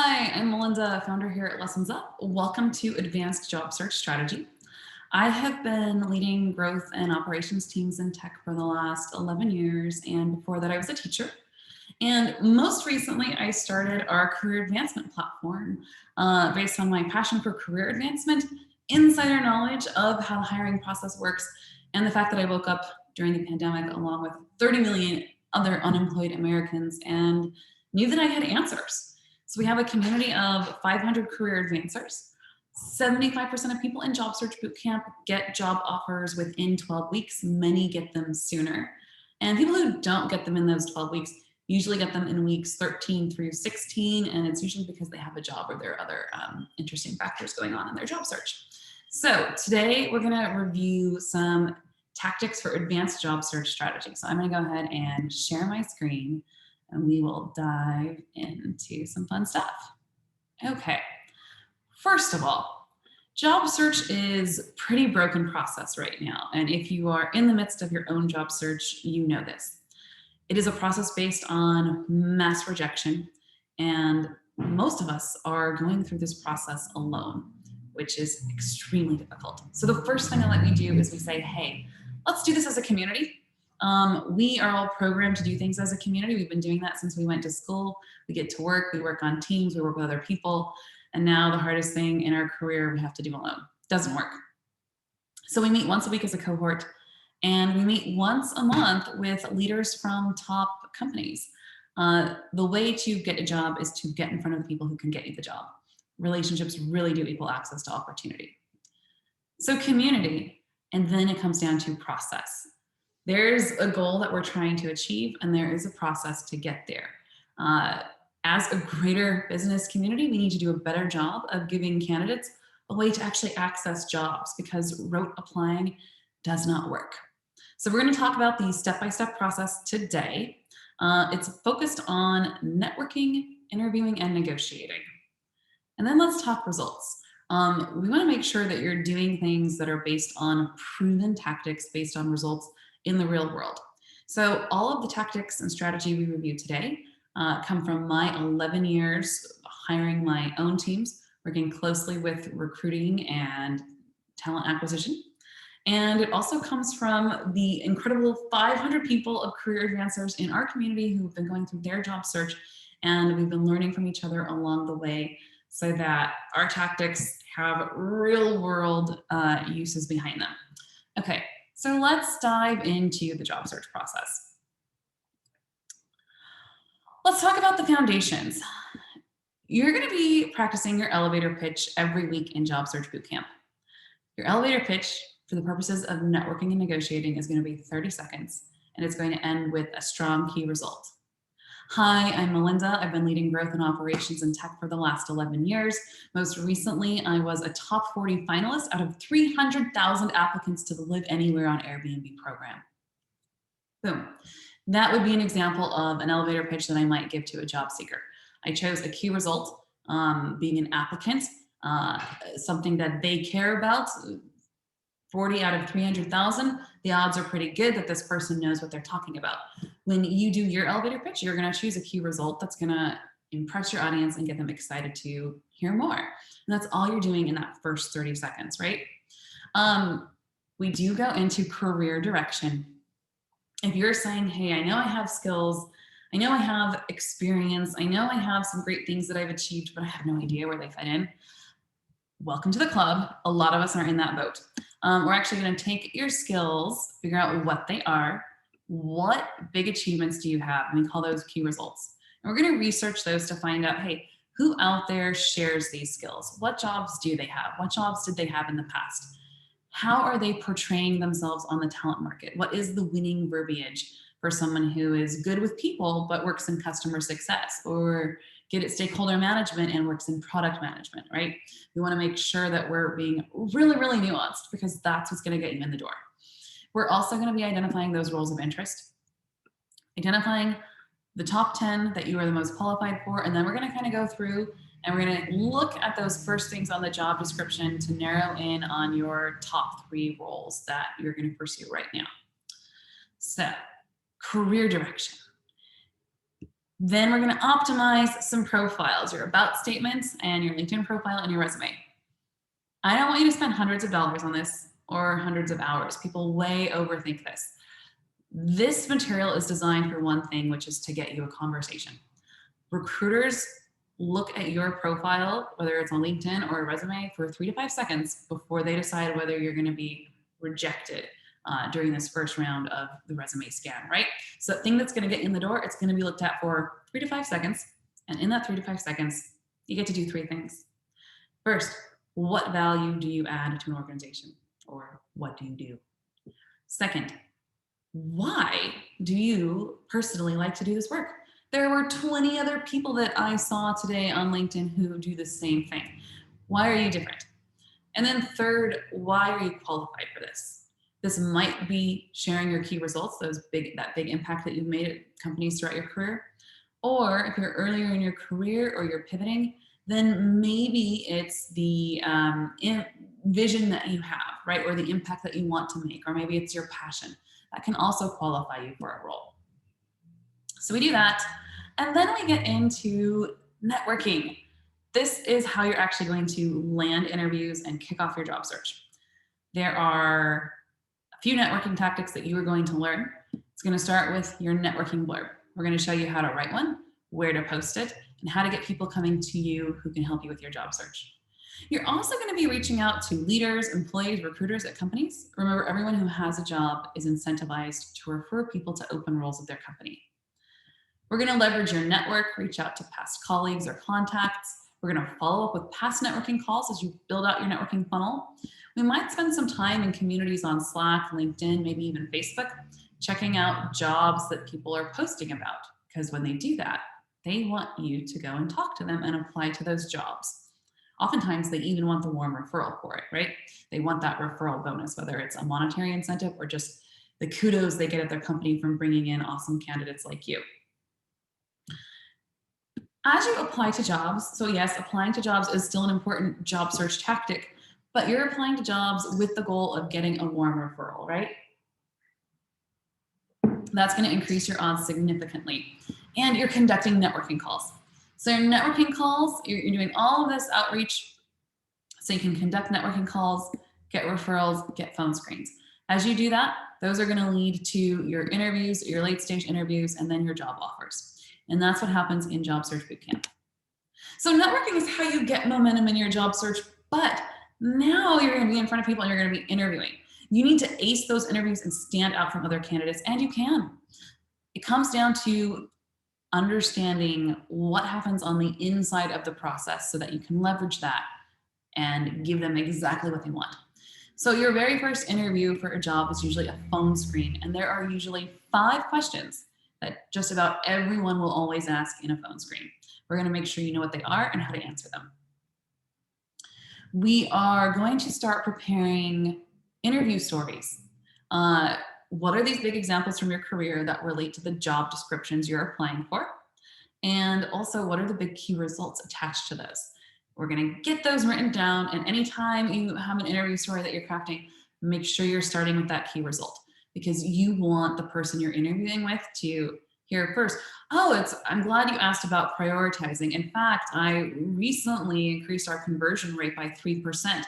Hi, I'm Melinda, founder here at Lessons Up. Welcome to Advanced Job Search Strategy. I have been leading growth and operations teams in tech for the last 11 years, and before that I was a teacher. And most recently, I started our career advancement platform based on my passion for career advancement, insider knowledge of how the hiring process works, and the fact that I woke up during the pandemic along with 30 million other unemployed Americans and knew that I had answers. So we have a community of 500 career advancers. 75% of people in Job Search Bootcamp get job offers within 12 weeks. Many get them sooner. And people who don't get them in those 12 weeks usually get them in weeks 13 through 16, and it's usually because they have a job or there are other interesting factors going on in their job search. So today we're going to review some tactics for advanced job search strategy. So I'm going to go ahead and share my screen and we will dive into some fun stuff. Okay, first of all, job search is a pretty broken process right now. And if you are in the midst of your own job search, you know this. It is a process based on mass rejection, and most of us are going through this process alone, which is extremely difficult. So the first thing that we do is we say, hey, let's do this as a community. We are all programmed to do things as a community. We've been doing that since we went to school. We get to work, we work on teams, we work with other people, and now the hardest thing in our career we have to do alone. Doesn't work. So we meet once a week as a cohort, and we meet once a month with leaders from top companies. The way to get a job is to get in front of the people who can get you the job. Relationships really do equal access to opportunity. So community, and then it comes down to process. There's a goal that we're trying to achieve, and there is a process to get there. As a greater business community, we need to do a better job of giving candidates a way to actually access jobs, because rote applying does not work. So we're going to talk about the step-by-step process today. It's focused on networking, interviewing, and negotiating. And then let's talk results. We want to make sure that you're doing things that are based on proven tactics, based on results in the real world. So all of the tactics and strategy we review today come from my 11 years hiring my own teams, working closely with recruiting and talent acquisition. And it also comes from the incredible 500 people of career advancers in our community who've been going through their job search, and we've been learning from each other along the way so that our tactics have real world uses behind them. Okay, so let's dive into the job search process. Let's talk about the foundations. You're going to be practicing your elevator pitch every week in Job Search Bootcamp. Your elevator pitch, for the purposes of networking and negotiating, is going to be 30 seconds, and it's going to end with a strong key result. Hi, I'm Melinda. I've been leading growth and operations in tech for the last 11 years. Most recently, I was a top 40 finalist out of 300,000 applicants to the Live Anywhere on Airbnb program. Boom. That would be an example of an elevator pitch that I might give to a job seeker. I chose a key result, being an applicant, something that they care about. 40 out of 300,000, the odds are pretty good that this person knows what they're talking about. When you do your elevator pitch, you're going to choose a key result that's going to impress your audience and get them excited to hear more. And that's all you're doing in that first 30 seconds, right? We do go into career direction. If you're saying, hey, I know I have skills, I know I have experience, I know I have some great things that I've achieved, but I have no idea where they fit in, welcome to the club. A lot of us are in that boat. We're actually going to take your skills, figure out what they are, what big achievements do you have, and we call those key results. And we're going to research those to find out, hey, who out there shares these skills? What jobs do they have? What jobs did they have in the past? How are they portraying themselves on the talent market? What is the winning verbiage for someone who is good with people but works in customer success, or good at stakeholder management and works in product management, right? We want to make sure that we're being really, really nuanced, because that's what's going to get you in the door. We're also going to be identifying those roles of interest, identifying the top 10 that you are the most qualified for, and then we're going to kind of go through and we're going to look at those first things on the job description to narrow in on your top 3 roles that you're going to pursue right now. So, career direction. Then we're going to optimize some profiles, your about statements and your LinkedIn profile and your resume. I don't want you to spend hundreds of dollars on this or hundreds of hours. People way overthink this. This material is designed for one thing, which is to get you a conversation. Recruiters look at your profile, whether it's on LinkedIn or a resume, for 3 to 5 seconds before they decide whether you're going to be rejected during this first round of the resume scan, right? So the thing that's going to get you in the door, it's going to be looked at for 3 to 5 seconds. And in that 3 to 5 seconds, you get to do 3 things. First, what value do you add to an organization? Or what do you do? Second, why do you personally like to do this work? There were 20 other people that I saw today on LinkedIn who do the same thing. Why are you different? And then third, why are you qualified for this? This might be sharing your key results, that big impact that you've made at companies throughout your career. Or if you're earlier in your career or you're pivoting, then maybe it's the vision that you have, right? Or the impact that you want to make, or maybe it's your passion. That can also qualify you for a role. So we do that. And then we get into networking. This is how you're actually going to land interviews and kick off your job search. There are a few networking tactics that you are going to learn. It's going to start with your networking blurb. We're going to show you how to write one, where to post it, and how to get people coming to you who can help you with your job search. You're also going to be reaching out to leaders, employees, recruiters at companies. Remember, everyone who has a job is incentivized to refer people to open roles at their company. We're going to leverage your network, reach out to past colleagues or contacts. We're going to follow up with past networking calls as you build out your networking funnel. We might spend some time in communities on Slack, LinkedIn, maybe even Facebook, checking out jobs that people are posting about, because when they do that, they want you to go and talk to them and apply to those jobs. Oftentimes, they even want the warm referral for it, right? They want that referral bonus, whether it's a monetary incentive or just the kudos they get at their company from bringing in awesome candidates like you. As you apply to jobs, so yes, applying to jobs is still an important job search tactic, but you're applying to jobs with the goal of getting a warm referral, right? That's going to increase your odds significantly. And you're conducting networking calls. So your networking calls, you're doing all of this outreach so you can conduct networking calls, get referrals, get phone screens. As you do that, those are going to lead to your interviews, your late stage interviews, and then your job offers. And that's what happens in Job Search Bootcamp. So networking is how you get momentum in your job search, but now you're going to be in front of people and you're going to be interviewing. You need to ace those interviews and stand out from other candidates, and you can. It comes down to understanding what happens on the inside of the process so that you can leverage that and give them exactly what they want. So your very first interview for a job is usually a phone screen, and there are usually 5 questions that just about everyone will always ask in a phone screen. We're going to make sure you know what they are and how to answer them. We are going to start preparing interview stories. What are these big examples from your career that relate to the job descriptions you're applying for? And also, what are the big key results attached to those? We're going to get those written down, and anytime you have an interview story that you're crafting, make sure you're starting with that key result, because you want the person you're interviewing with to hear first, oh, I'm glad you asked about prioritizing. In fact, I recently increased our conversion rate by 3%,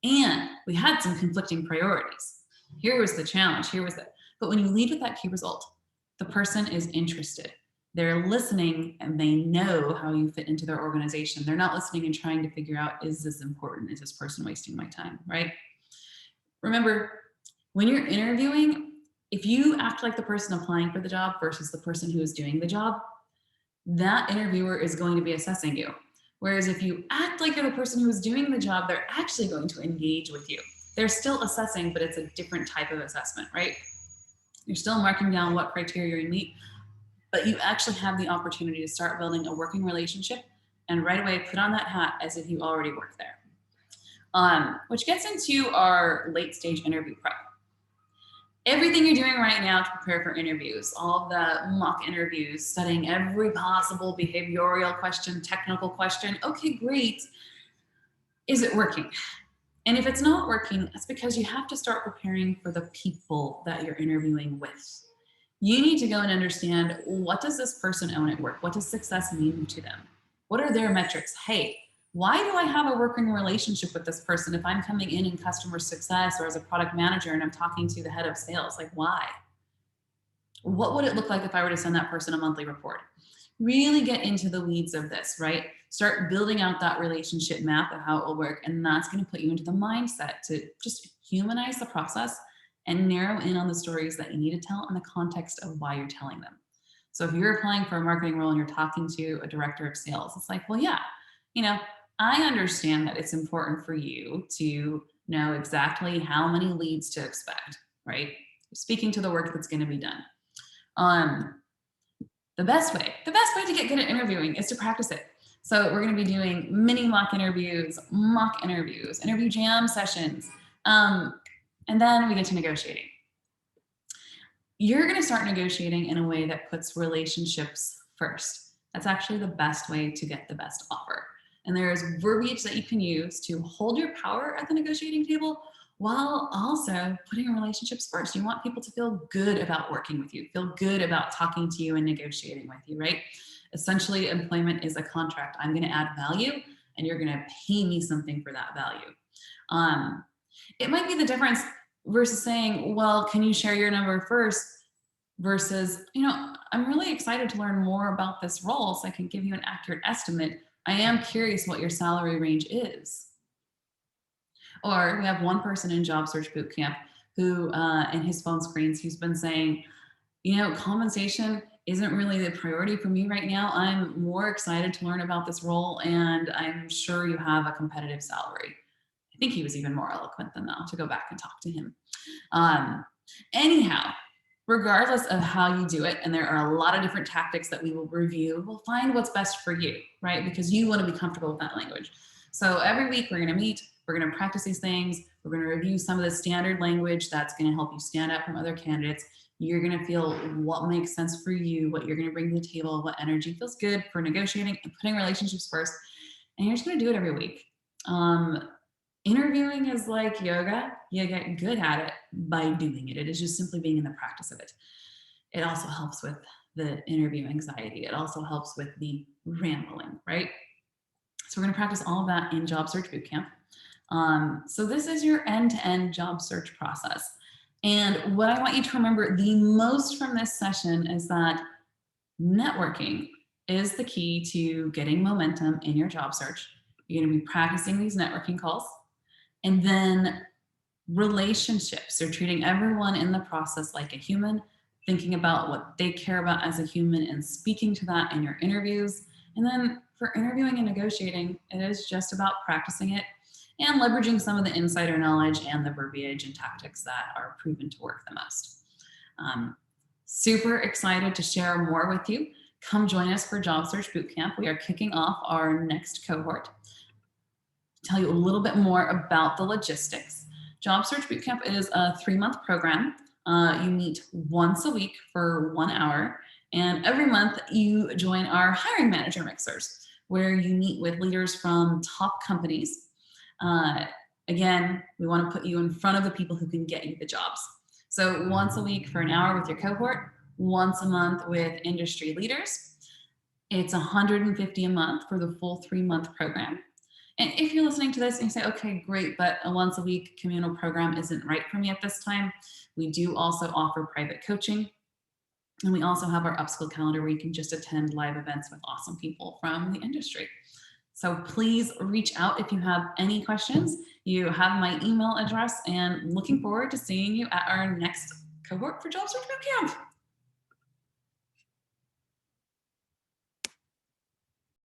and we had some conflicting priorities. Here was the challenge, but when you lead with that key result, the person is interested. They're listening and they know how you fit into their organization. They're not listening and trying to figure out, is this important? Is this person wasting my time, right? Remember, when you're interviewing, if you act like the person applying for the job versus the person who is doing the job, that interviewer is going to be assessing you. Whereas if you act like you're the person who is doing the job, they're actually going to engage with you. They're still assessing, but it's a different type of assessment, right? You're still marking down what criteria you meet, but you actually have the opportunity to start building a working relationship and right away put on that hat as if you already work there. Which gets into our late stage interview prep. Everything you're doing right now to prepare for interviews, all the mock interviews, studying every possible behavioral question, technical question, okay, great. Is it working? And if it's not working, that's because you have to start preparing for the people that you're interviewing with. You need to go and understand, what does this person own at work? What does success mean to them? What are their metrics? Hey, why do I have a working relationship with this person if I'm coming in customer success or as a product manager and I'm talking to the head of sales? Like, why? What would it look like if I were to send that person a monthly report? Really get into the weeds of this, right? Start building out that relationship map of how it will work. And that's going to put you into the mindset to just humanize the process and narrow in on the stories that you need to tell in the context of why you're telling them. So if you're applying for a marketing role and you're talking to a director of sales, it's like, well, yeah, I understand that it's important for you to know exactly how many leads to expect, right? Speaking to the work that's going to be done. The best way to get good at interviewing is to practice it. So we're going to be doing mini mock interviews, interview jam sessions, and then we get to negotiating. You're going to start negotiating in a way that puts relationships first. That's actually the best way to get the best offer. And there's verbiage that you can use to hold your power at the negotiating table while also putting relationships first. You want people to feel good about working with you, feel good about talking to you and negotiating with you, right? Essentially, employment is a contract. I'm going to add value and you're going to pay me something for that value. It might be the difference versus saying, well, can you share your number first? Versus, I'm really excited to learn more about this role so I can give you an accurate estimate. I am curious what your salary range is. Or we have one person in Job Search Bootcamp who, in his phone screens, he's been saying, compensation isn't really the priority for me right now. I'm more excited to learn about this role, and I'm sure you have a competitive salary. I think he was even more eloquent than that. I'll have to go back and talk to him. Anyhow, regardless of how you do it, and there are a lot of different tactics that we will review, we'll find what's best for you, right? Because you want to be comfortable with that language. So every week we're going to meet, we're going to practice these things, we're going to review some of the standard language that's going to help you stand out from other candidates. You're going to feel what makes sense for you, what you're going to bring to the table, what energy feels good for negotiating and putting relationships first. And you're just going to do it every week. Interviewing is like yoga. You get good at it by doing it. It is just simply being in the practice of it. It also helps with the interview anxiety. It also helps with the rambling, right? So we're going to practice all of that in Job Search Bootcamp. So this is your end-to-end job search process. And what I want you to remember the most from this session is that networking is the key to getting momentum in your job search. You're going to be practicing these networking calls. And then relationships, you're treating everyone in the process like a human, thinking about what they care about as a human and speaking to that in your interviews. And then for interviewing and negotiating, it is just about practicing it and leveraging some of the insider knowledge and the verbiage and tactics that are proven to work the most. Super excited to share more with you. Come join us for Job Search Bootcamp. We are kicking off our next cohort. Tell you a little bit more about the logistics. Job Search Bootcamp is a 3-month program. You meet once a week for 1 hour, and every month you join our hiring manager mixers, where you meet with leaders from top companies. Again, we want to put you in front of the people who can get you the jobs. So once a week for an hour with your cohort, once a month with industry leaders. It's $150 a month for the full 3-month program. And if you're listening to this and you say, okay, great, but a once a week communal program isn't right for me at this time, we do also offer private coaching. And we also have our upskill calendar where you can just attend live events with awesome people from the industry. So please reach out if you have any questions. You have my email address, and looking forward to seeing you at our next cohort for Job Search Bootcamp.